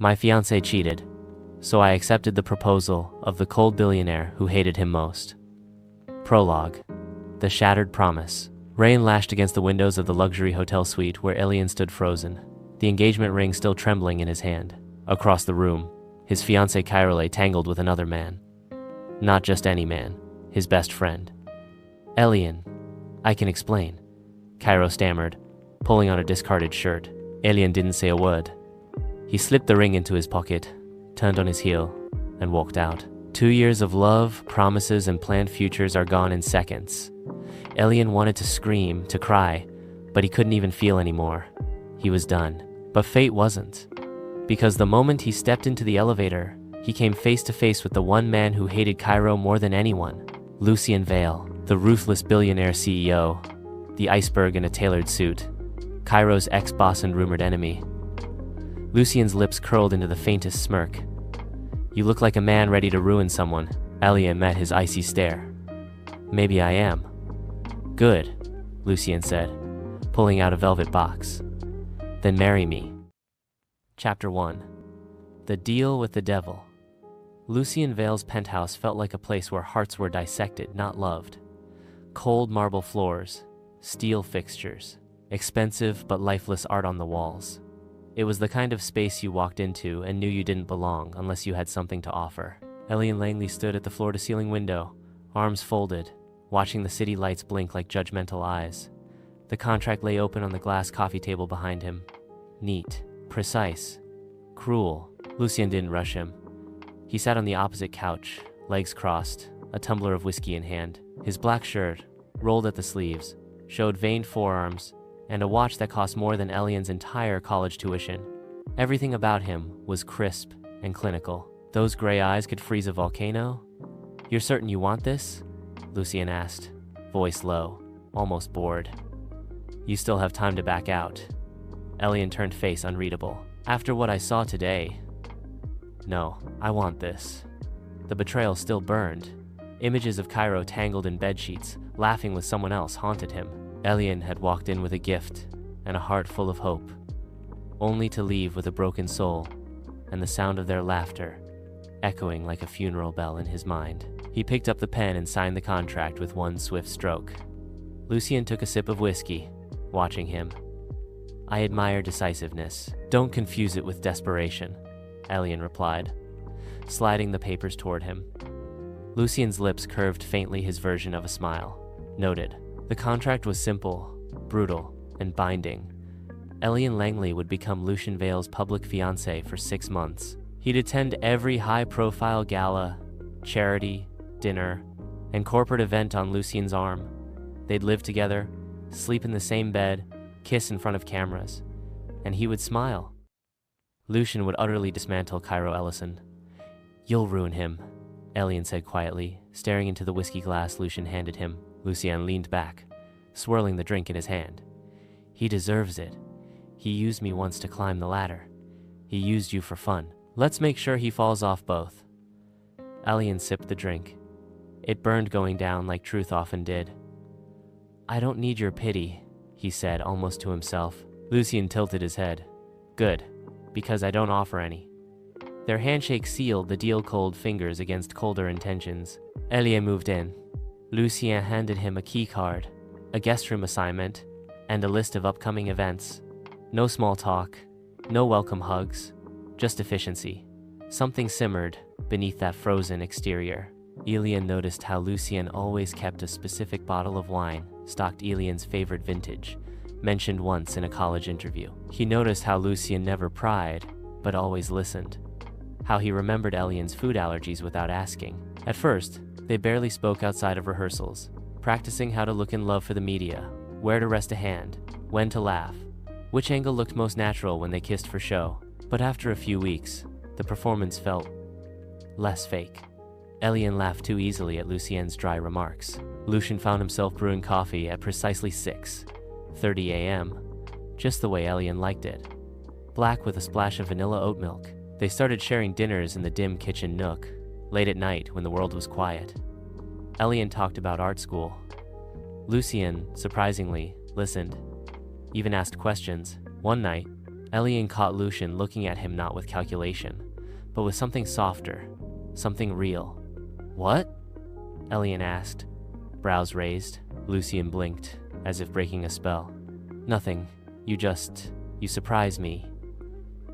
My fiancé cheated, so I accepted the proposal of the cold billionaire who hated him most. Prologue. The Shattered Promise. Rain lashed against the windows of the luxury hotel suite where Elian stood frozen, the engagement ring still trembling in his hand. Across the room, his fiancée Cairo lay tangled with another man. Not just any man, his best friend. Elian, I can explain, Cairo stammered, pulling on a discarded shirt. Elian didn't say a word. He slipped the ring into his pocket, turned on his heel, and walked out. 2 years of love, promises, and planned futures are gone in seconds. Elian wanted to scream, to cry, but he couldn't even feel anymore. He was done. But fate wasn't. Because the moment he stepped into the elevator, he came face to face with the one man who hated Cairo more than anyone. Lucien Vale, the ruthless billionaire CEO, the iceberg in a tailored suit, Cairo's ex-boss and rumored enemy. Lucien's lips curled into the faintest smirk. You look like a man ready to ruin someone. Elian met his icy stare. Maybe I am. Good, Lucien said, pulling out a velvet box. Then marry me. Chapter 1. The Deal with the Devil. Lucien Vale's penthouse felt like a place where hearts were dissected, not loved. Cold marble floors, steel fixtures, expensive but lifeless art on the walls. It was the kind of space you walked into and knew you didn't belong unless you had something to offer. Elian Langley stood at the floor-to-ceiling window, arms folded, watching the city lights blink like judgmental eyes. The contract lay open on the glass coffee table behind him. Neat, precise, cruel. Lucien didn't rush him. He sat on the opposite couch, legs crossed, a tumbler of whiskey in hand. His black shirt, rolled at the sleeves, showed veined forearms, and a watch that cost more than Elian's entire college tuition. Everything about him was crisp and clinical. Those gray eyes could freeze a volcano? You're certain you want this? Lucien asked, voice low, almost bored. You still have time to back out. Elian turned face unreadable. After what I saw today. No, I want this. The betrayal still burned. Images of Cairo tangled in bedsheets, laughing with someone else haunted him. Elian had walked in with a gift and a heart full of hope, only to leave with a broken soul and the sound of their laughter echoing like a funeral bell in his mind. He picked up the pen and signed the contract with one swift stroke. Lucien took a sip of whiskey, watching him. I admire decisiveness. Don't confuse it with desperation, Elian replied, sliding the papers toward him. Lucien's lips curved faintly, his version of a smile. Noted. The contract was simple, brutal, and binding. Elian Langley would become Lucien Vale's public fiancé for 6 months. He'd attend every high-profile gala, charity, dinner, and corporate event on Lucien's arm. They'd live together, sleep in the same bed, kiss in front of cameras, and he would smile. Lucien would utterly dismantle Cairo Ellison. You'll ruin him, Elian said quietly, staring into the whiskey glass Lucien handed him. Lucien leaned back, swirling the drink in his hand. He deserves it. He used me once to climb the ladder. He used you for fun. Let's make sure he falls off both. Elian sipped the drink. It burned going down like truth often did. I don't need your pity, he said almost to himself. Lucien tilted his head. Good, because I don't offer any. Their handshake sealed the deal, cold fingers against colder intentions. Elian moved in. Lucien handed him a key card, a guest room assignment, and a list of upcoming events. No small talk, no welcome hugs, just efficiency. Something simmered beneath that frozen exterior. Elian noticed how Lucien always kept a specific bottle of wine, stocked Elian's favorite vintage, mentioned once in a college interview. He noticed how Lucien never pried, but always listened. How he remembered Elian's food allergies without asking. At first, they barely spoke outside of rehearsals, practicing how to look in love for the media, where to rest a hand, when to laugh, which angle looked most natural when they kissed for show. But after a few weeks, the performance felt less fake. Elian laughed too easily at Lucien's dry remarks. Lucien found himself brewing coffee at precisely 6:30 a.m., just the way Elian liked it. Black with a splash of vanilla oat milk. They started sharing dinners in the dim kitchen nook, late at night when the world was quiet. Elian talked about art school. Lucien, surprisingly, listened, even asked questions. One night, Elian caught Lucian looking at him not with calculation, but with something softer, something real. What? Elian asked, brows raised. Lucian blinked, as if breaking a spell. Nothing. You surprise me.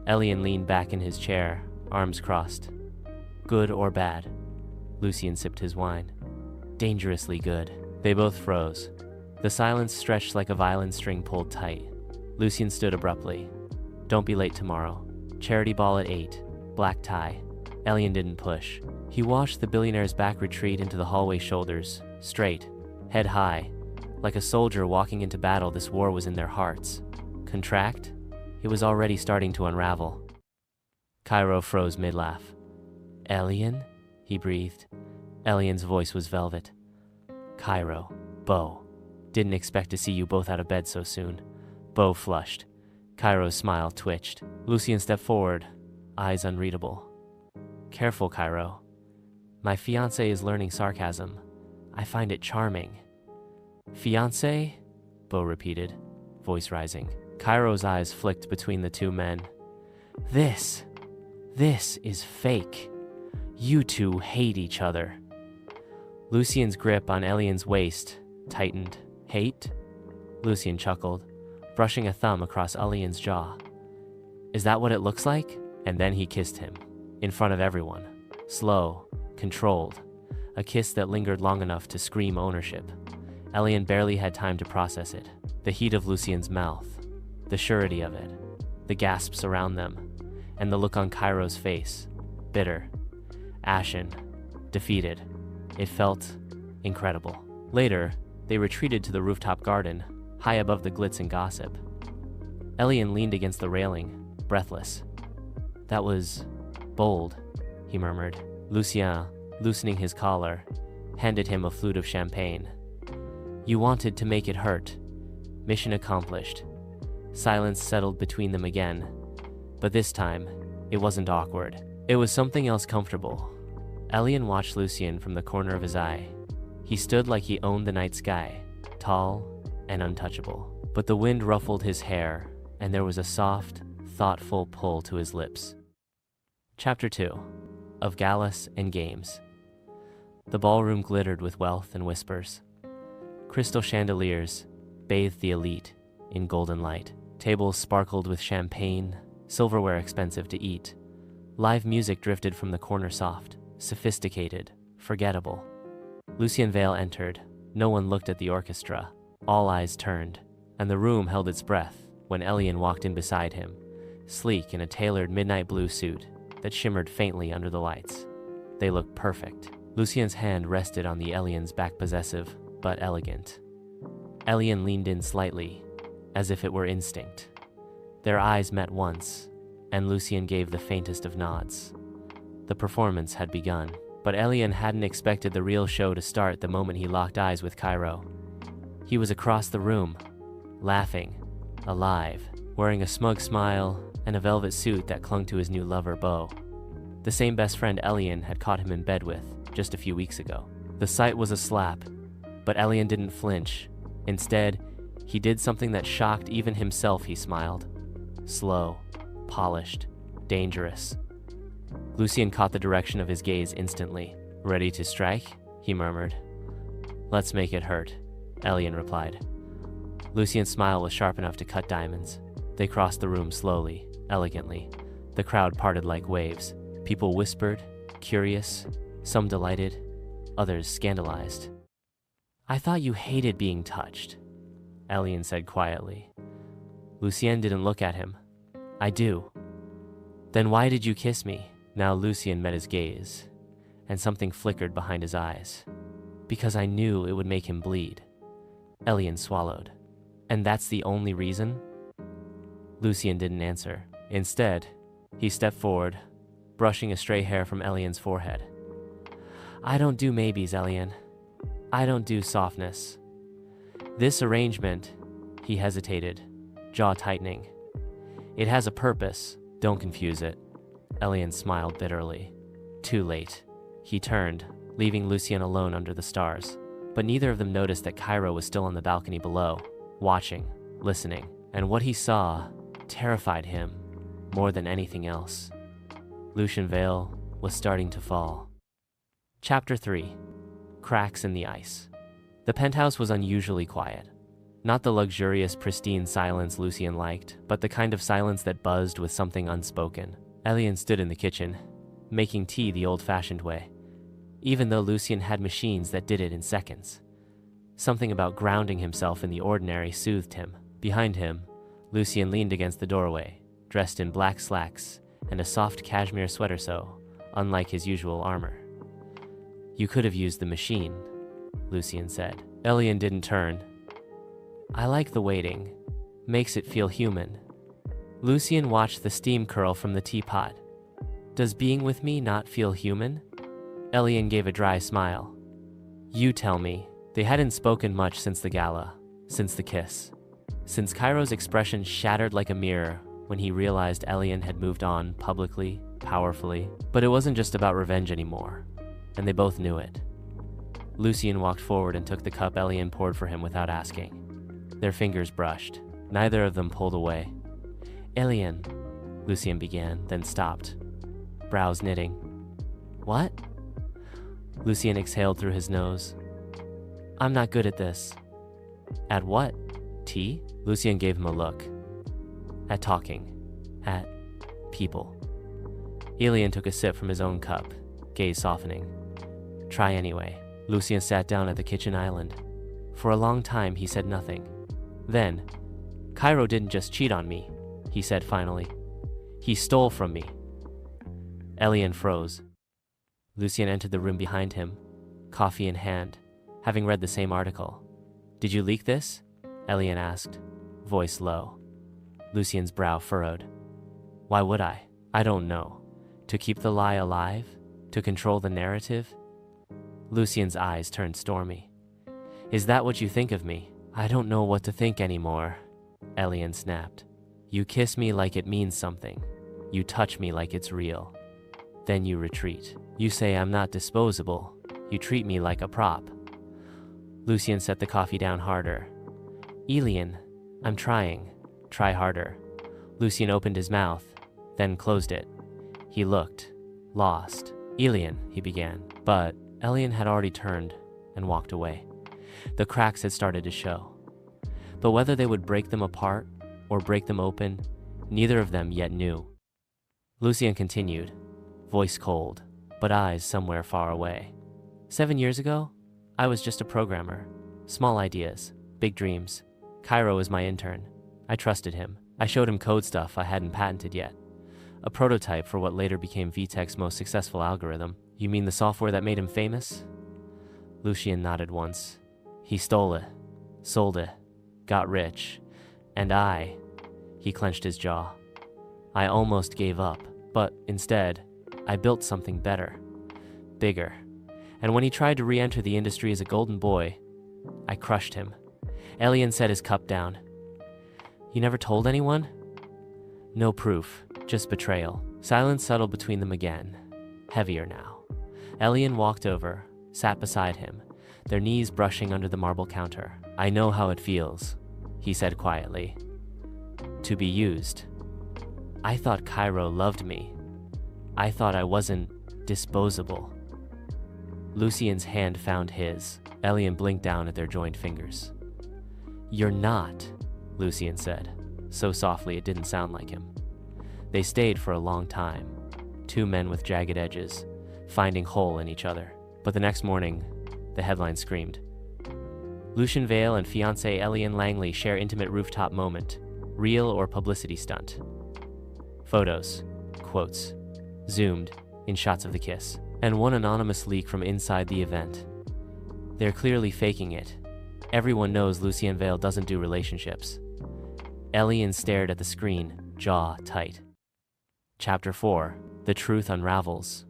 Elian leaned back in his chair, arms crossed. Good or bad? Lucian sipped his wine. Dangerously good. They both froze. The silence stretched like a violin string pulled tight. Lucian stood abruptly. Don't be late tomorrow. Charity ball at 8. Black tie. Elian didn't push. He watched the billionaire's back retreat into the hallway, shoulders straight, head high. Like a soldier walking into battle, this war was in their hearts. Contract? It was already starting to unravel. Cairo froze mid-laugh. Elian? He breathed. Elian's voice was velvet. Cairo. Bo. Didn't expect to see you both out of bed so soon. Bo flushed. Cairo's smile twitched. Lucian stepped forward, eyes unreadable. Careful, Cairo. My fiancé is learning sarcasm. I find it charming. Fiancé? Bo repeated, voice rising. Cairo's eyes flicked between the two men. This is fake. You two hate each other. Lucian's grip on Elian's waist tightened. Hate? Lucian chuckled, brushing a thumb across Elian's jaw. Is that what it looks like? And then he kissed him, in front of everyone. Slow, controlled. A kiss that lingered long enough to scream ownership. Elian barely had time to process it. The heat of Lucian's mouth, the surety of it, the gasps around them, and the look on Cairo's face. Bitter, ashen, defeated. It felt incredible. Later, they retreated to the rooftop garden, high above the glitz and gossip. Elian leaned against the railing, breathless. That was bold, he murmured. Lucien, loosening his collar, handed him a flute of champagne. You wanted to make it hurt. Mission accomplished. Silence settled between them again, but this time, it wasn't awkward. It was something else comfortable. Elian watched Lucien from the corner of his eye. He stood like he owned the night sky, tall and untouchable. But the wind ruffled his hair, and there was a soft, thoughtful pull to his lips. Chapter 2. Of Galas and Games. The ballroom glittered with wealth and whispers. Crystal chandeliers bathed the elite in golden light. Tables sparkled with champagne, silverware expensive to eat. Live music drifted from the corner, soft, sophisticated, forgettable. Lucien Vale entered. No one looked at the orchestra. All eyes turned, and the room held its breath when Elian walked in beside him, sleek in a tailored midnight blue suit that shimmered faintly under the lights. They looked perfect. Lucien's hand rested on the Elian's back, possessive but elegant. Elian leaned in slightly, as if it were instinct. Their eyes met once, and Lucien gave the faintest of nods. The performance had begun, but Elian hadn't expected the real show to start the moment he locked eyes with Cairo. He was across the room, laughing, alive, wearing a smug smile and a velvet suit that clung to his new lover, Bo. The same best friend Elian had caught him in bed with just a few weeks ago. The sight was a slap, but Elian didn't flinch. Instead, he did something that shocked even himself. He smiled. Slow, polished, dangerous. Lucien caught the direction of his gaze instantly. Ready to strike? He murmured. Let's make it hurt, Elian replied. Lucien's smile was sharp enough to cut diamonds. They crossed the room slowly, elegantly. The crowd parted like waves. People whispered, curious, some delighted, others scandalized. I thought you hated being touched, Elian said quietly. Lucien didn't look at him. I do. Then why did you kiss me? Now Lucien met his gaze, and something flickered behind his eyes. Because I knew it would make him bleed. Elian swallowed. And that's the only reason? Lucien didn't answer. Instead, he stepped forward, brushing a stray hair from Elian's forehead. I don't do maybes, Elian. I don't do softness. This arrangement, he hesitated, jaw tightening. It has a purpose, don't confuse it. Elian smiled bitterly. Too late. He turned, leaving Lucien alone under the stars. But neither of them noticed that Cairo was still on the balcony below, watching, listening. And what he saw terrified him more than anything else. Lucian Vale was starting to fall. Chapter 3. Cracks in the Ice. The penthouse was unusually quiet. Not the luxurious, pristine silence Lucian liked, but the kind of silence that buzzed with something unspoken. Elian stood in the kitchen, making tea the old-fashioned way, even though Lucian had machines that did it in seconds. Something about grounding himself in the ordinary soothed him. Behind him, Lucian leaned against the doorway, dressed in black slacks and a soft cashmere sweater so unlike his usual armor. "You could have used the machine," Lucian said. Elian didn't turn. "I like the waiting. Makes it feel human." Lucian watched the steam curl from the teapot. "Does being with me not feel human?" Elian gave a dry smile. "You tell me." They hadn't spoken much since the gala, since the kiss. Since Cairo's expression shattered like a mirror when he realized Elian had moved on publicly, powerfully. But it wasn't just about revenge anymore, and they both knew it. Lucian walked forward and took the cup Elian poured for him without asking. Their fingers brushed. Neither of them pulled away. "Elian," Lucian began, then stopped, brows knitting. "What?" Lucian exhaled through his nose. "I'm not good at this." "At what? Tea?" Lucian gave him a look. "At talking. At people." Elian took a sip from his own cup, gaze softening. "Try anyway." Lucian sat down at the kitchen island. For a long time, he said nothing. Then, "Cairo didn't just cheat on me," he said finally. "He stole from me." Elian froze. Lucian entered the room behind him, coffee in hand, having read the same article. "Did you leak this?" Elian asked, voice low. Lucian's brow furrowed. "Why would I? I don't know. To keep the lie alive? To control the narrative?" Lucian's eyes turned stormy. "Is that what you think of me?" "I don't know what to think anymore," Elian snapped. "You kiss me like it means something. You touch me like it's real. Then you retreat. You say I'm not disposable. You treat me like a prop." Lucian set the coffee down harder. "Elian, I'm trying. Try harder." Lucian opened his mouth, then closed it. He looked, lost. "Elian," he began, but Elian had already turned and walked away. The cracks had started to show. But whether they would break them apart or break them open, neither of them yet knew. Lucian continued, voice cold, but eyes somewhere far away. 7 years ago, I was just a programmer. Small ideas, big dreams. Cairo was my intern. I trusted him. I showed him code stuff I hadn't patented yet. A prototype for what later became VTech's most successful algorithm. "You mean the software that made him famous?" Lucian nodded once. "He stole it, sold it, got rich, and he clenched his jaw. "I almost gave up, but instead, I built something better, bigger. And when he tried to re-enter the industry as a golden boy, I crushed him." Elian set his cup down. "You never told anyone?" "No proof, just betrayal." Silence settled between them again, heavier now. Elian walked over, sat beside him, their knees brushing under the marble counter. "I know how it feels," he said quietly. "To be used. I thought Cairo loved me. I thought I wasn't disposable." Lucian's hand found his. Elian blinked down at their joined fingers. "You're not," Lucian said, so softly it didn't sound like him. They stayed for a long time, two men with jagged edges, finding hole in each other. But the next morning, the headline screamed, "Lucian Vale and Fiancé Elian Langley share intimate rooftop moment. Real or publicity stunt?" Photos, quotes, zoomed in shots of the kiss, and one anonymous leak from inside the event. They're clearly faking it. Everyone knows Lucian Vale doesn't do relationships. Elian stared at the screen, jaw tight. Chapter 4. The Truth Unravels.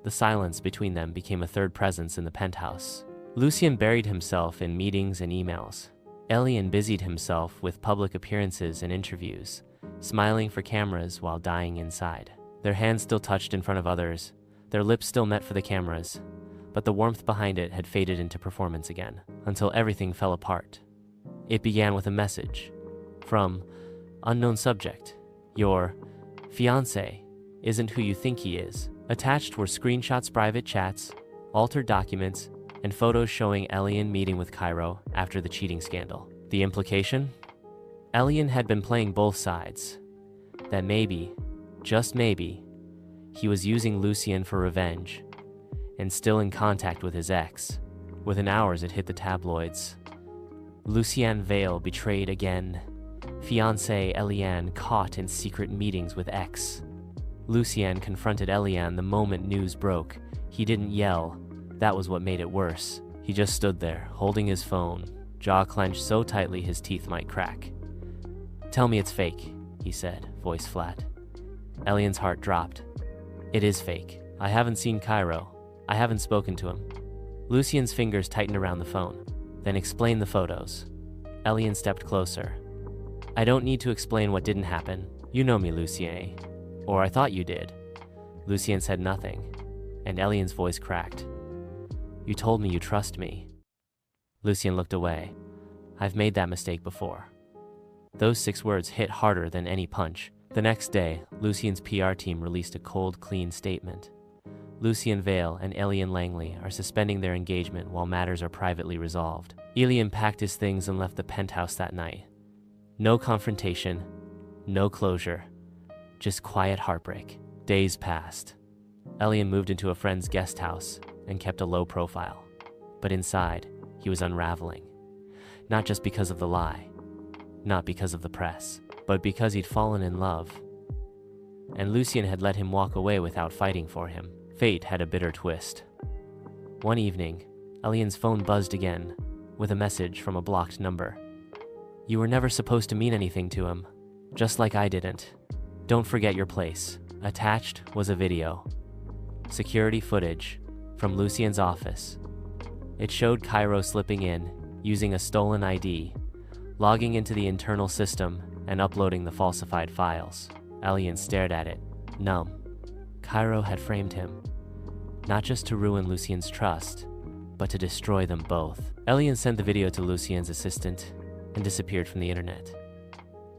The silence between them became a third presence in the penthouse. Lucian buried himself in meetings and emails. Elian busied himself with public appearances and interviews, smiling for cameras while dying inside. Their hands still touched in front of others, their lips still met for the cameras, but the warmth behind it had faded into performance again, until everything fell apart. It began with a message from Unknown subject. Your fiancé isn't who you think he is. Attached were screenshots, private chats, altered documents, and photos showing Elian meeting with Cairo after the cheating scandal. The implication? Elian had been playing both sides. That maybe, just maybe, he was using Lucien for revenge, and still in contact with his ex. Within hours it hit the tabloids. Lucien Vale betrayed again. Fiancé Elian caught in secret meetings with ex. Lucien confronted Elian the moment news broke. He didn't yell. That was what made it worse. He just stood there, holding his phone, jaw clenched so tightly his teeth might crack. "Tell me it's fake," he said, voice flat. Elian's heart dropped. "It is fake. I haven't seen Cairo. I haven't spoken to him." Lucien's fingers tightened around the phone. "Then explain the photos." Elian stepped closer. "I don't need to explain what didn't happen. You know me, Lucien. Or I thought you did." Lucien said nothing, and Elian's voice cracked. "You told me you trust me." Lucien looked away. "I've made that mistake before." Those 6 words hit harder than any punch. The next day, Lucien's PR team released a cold, clean statement. Lucien Vale and Elian Langley are suspending their engagement while matters are privately resolved. Elian packed his things and left the penthouse that night. No confrontation, no closure, just quiet heartbreak. Days passed. Elian moved into a friend's guest house and kept a low profile. But inside, he was unraveling. Not just because of the lie, not because of the press, but because he'd fallen in love. And Lucien had let him walk away without fighting for him. Fate had a bitter twist. One evening, Elian's phone buzzed again, with a message from a blocked number. "You were never supposed to mean anything to him, just like I didn't. Don't forget your place." Attached was a video. Security footage from Lucien's office. It showed Cairo slipping in, using a stolen ID, logging into the internal system, and uploading the falsified files. Elian stared at it, numb. Cairo had framed him, not just to ruin Lucien's trust, but to destroy them both. Elian sent the video to Lucien's assistant and disappeared from the internet.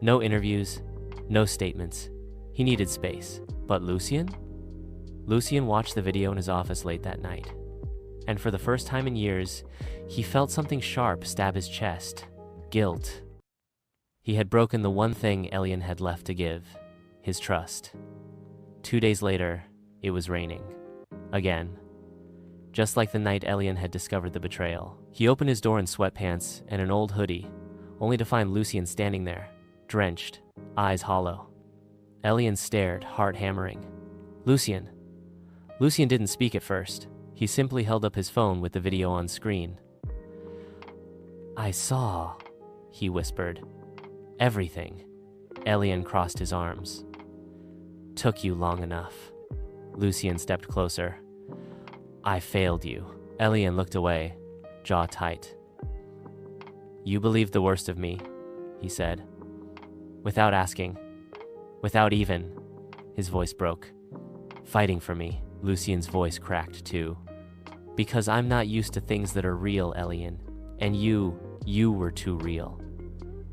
No interviews, no statements. He needed space. But Lucien? Lucien watched the video in his office late that night. And for the first time in years, he felt something sharp stab his chest. Guilt. He had broken the one thing Elian had left to give, his trust. 2 days later, it was raining. Again. Just like the night Elian had discovered the betrayal. He opened his door in sweatpants and an old hoodie, only to find Lucien standing there, drenched, eyes hollow. Elian stared, heart hammering. "Lucien." Lucien didn't speak at first. He simply held up his phone with the video on screen. "I saw," he whispered. "Everything." Elian crossed his arms. "Took you long enough." Lucien stepped closer. "I failed you." Elian looked away, jaw tight. "You believed the worst of me," he said. "Without asking. Without even." His voice broke. "Fighting for me." Lucien's voice cracked too. "Because I'm not used to things that are real, Elian. And you were too real."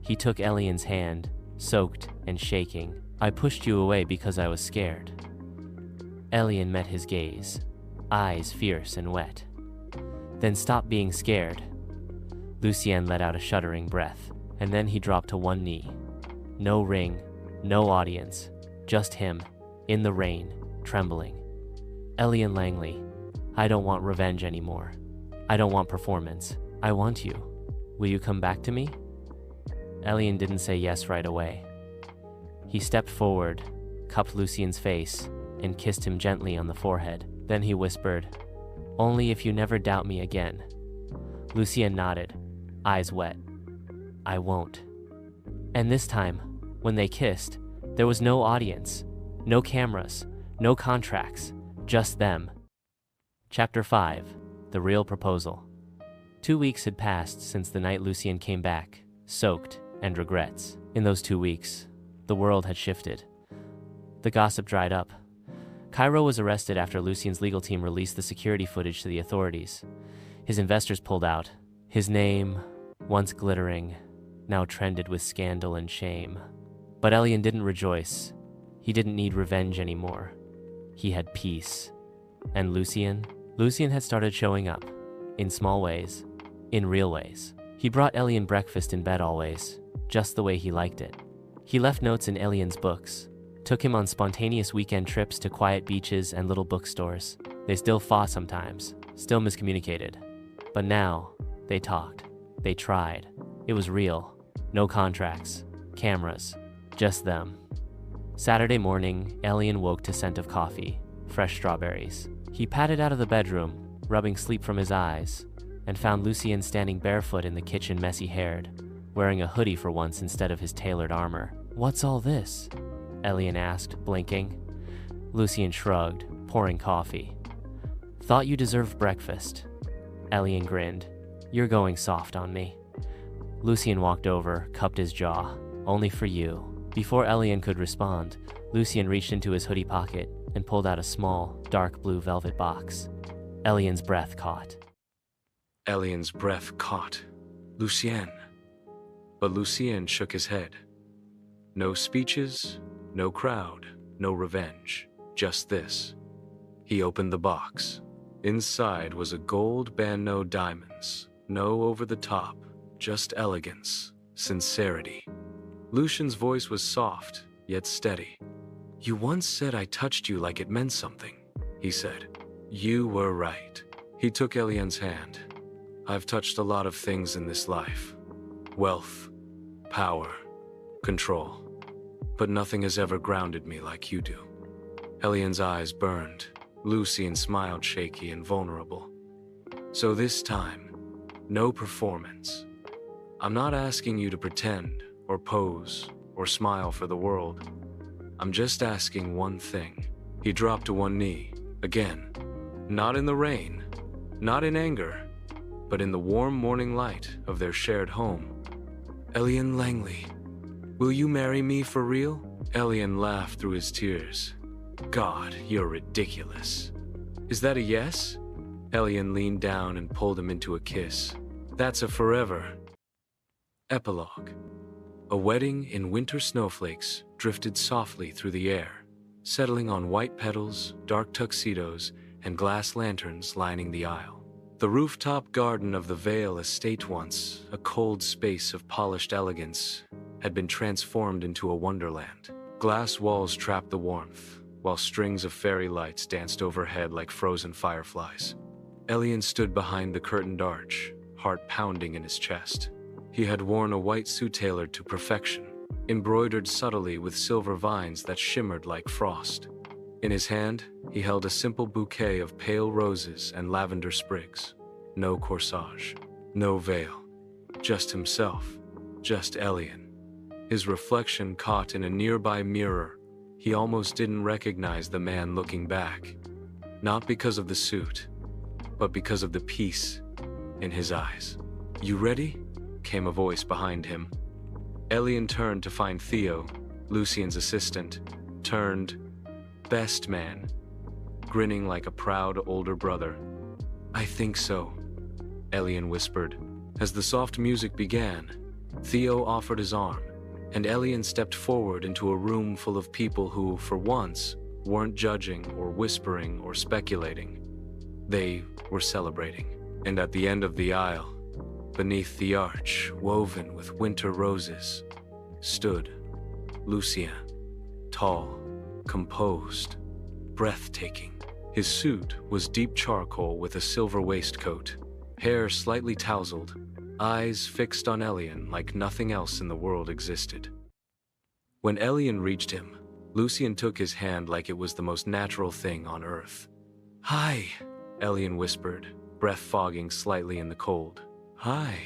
He took Elian's hand, soaked and shaking. "I pushed you away because I was scared." Elian met his gaze, eyes fierce and wet. "Then stop being scared." Lucien let out a shuddering breath, and then he dropped to one knee. No ring, no audience, just him, in the rain, trembling. "Elian Langley, I don't want revenge anymore. I don't want performance. I want you. Will you come back to me?" Elian didn't say yes right away. He stepped forward, cupped Lucien's face, and kissed him gently on the forehead. Then he whispered, "Only if you never doubt me again." Lucien nodded, eyes wet. "I won't." And this time, when they kissed, there was no audience, no cameras, no contracts, just them. Chapter 5. The Real Proposal. 2 weeks had passed since the night Lucien came back, soaked and regrets. In those 2 weeks, the world had shifted. The gossip dried up. Cairo was arrested after Lucien's legal team released the security footage to the authorities. His investors pulled out. His name, once glittering, now trended with scandal and shame. But Elian didn't rejoice. He didn't need revenge anymore. He had peace. And Lucien? Lucien had started showing up. In small ways. In real ways. He brought Elian breakfast in bed always, just the way he liked it. He left notes in Elian's books, took him on spontaneous weekend trips to quiet beaches and little bookstores. They still fought sometimes, still miscommunicated. But now, they talked. They tried. It was real. No contracts, cameras, just them. Saturday morning, Elian woke to scent of coffee, fresh strawberries. He padded out of the bedroom, rubbing sleep from his eyes, and found Lucien standing barefoot in the kitchen, messy-haired, wearing a hoodie for once instead of his tailored armor. "What's all this?" Elian asked, blinking. Lucien shrugged, pouring coffee. "Thought you deserved breakfast." Elian grinned. "You're going soft on me." Lucien walked over, cupped his jaw. "Only for you." Before Elian could respond, Lucien reached into his hoodie pocket and pulled out a small, dark blue velvet box. Elian's breath caught. Lucien. But Lucien shook his head. No speeches, no crowd, no revenge, just this. He opened the box. Inside was a gold band, no diamonds, no over-the-top, just elegance, sincerity. Lucien's voice was soft, yet steady. "You once said I touched you like it meant something," he said. "You were right." He took Elian's hand. "I've touched a lot of things in this life. Wealth, power, control. But nothing has ever grounded me like you do." Elian's eyes burned. Lucien smiled, shaky and vulnerable. "So this time, no performance. I'm not asking you to pretend or pose or smile for the world. I'm just asking one thing." He dropped to one knee, again. Not in the rain, not in anger, but in the warm morning light of their shared home. "Elian Langley, will you marry me for real?" Elian laughed through his tears. "God, you're ridiculous. Is that a yes?" Elian leaned down and pulled him into a kiss. "That's a forever." Epilogue. A wedding in winter snowflakes drifted softly through the air, settling on white petals, dark tuxedos, and glass lanterns lining the aisle. The rooftop garden of the Vale estate, once a cold space of polished elegance, had been transformed into a wonderland. Glass walls trapped the warmth, while strings of fairy lights danced overhead like frozen fireflies. Elian stood behind the curtained arch, heart pounding in his chest. He had worn a white suit tailored to perfection, embroidered subtly with silver vines that shimmered like frost. In his hand, he held a simple bouquet of pale roses and lavender sprigs. No corsage, no veil. Just himself, just Elian. His reflection caught in a nearby mirror. He almost didn't recognize the man looking back. Not because of the suit, but because of the peace in his eyes. "You ready?" came a voice behind him. Elian turned to find Theo, Lucien's assistant, turned best man, grinning like a proud older brother. "I think so," Elian whispered. As the soft music began, Theo offered his arm, and Elian stepped forward into a room full of people who, for once, weren't judging or whispering or speculating. They were celebrating. And at the end of the aisle, beneath the arch, woven with winter roses, stood Lucien, tall, composed, breathtaking. His suit was deep charcoal with a silver waistcoat, hair slightly tousled, eyes fixed on Elian like nothing else in the world existed. When Elian reached him, Lucien took his hand like it was the most natural thing on earth. "Hi," Elian whispered, breath fogging slightly in the cold. "Hi,"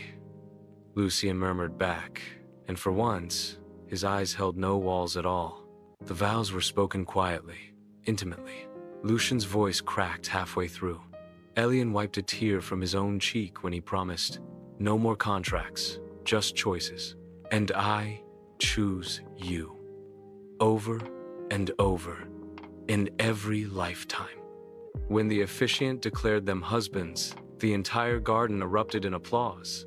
Lucien murmured back, and for once, his eyes held no walls at all. The vows were spoken quietly, intimately. Lucien's voice cracked halfway through. Elian wiped a tear from his own cheek when he promised, "No more contracts, just choices. And I choose you. Over and over, in every lifetime." When the officiant declared them husbands, the entire garden erupted in applause.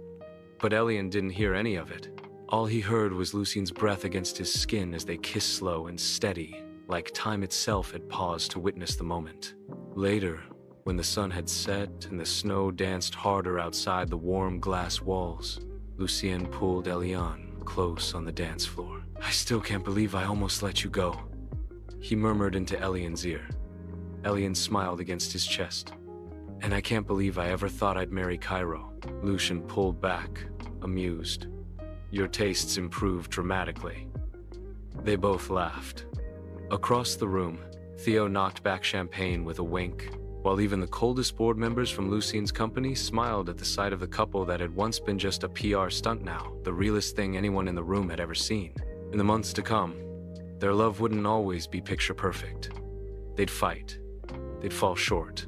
But Elian didn't hear any of it. All he heard was Lucien's breath against his skin as they kissed slow and steady, like time itself had paused to witness the moment. Later, when the sun had set and the snow danced harder outside the warm glass walls, Lucien pulled Eliane close on the dance floor. "I still can't believe I almost let you go," he murmured into Eliane's ear. Eliane smiled against his chest. "And I can't believe I ever thought I'd marry Cairo." Lucien pulled back, amused. "Your tastes improved dramatically." They both laughed. Across the room, Theo knocked back champagne with a wink, while even the coldest board members from Lucien's company smiled at the sight of the couple that had once been just a PR stunt, now the realest thing anyone in the room had ever seen. In the months to come, their love wouldn't always be picture perfect. They'd fight. They'd fall short.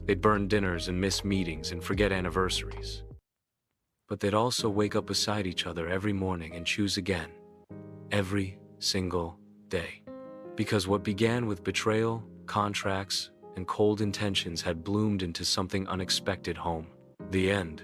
They'd burn dinners and miss meetings and forget anniversaries. But they'd also wake up beside each other every morning and choose again. Every single day. Because what began with betrayal, contracts, and cold intentions had bloomed into something unexpected: home. The end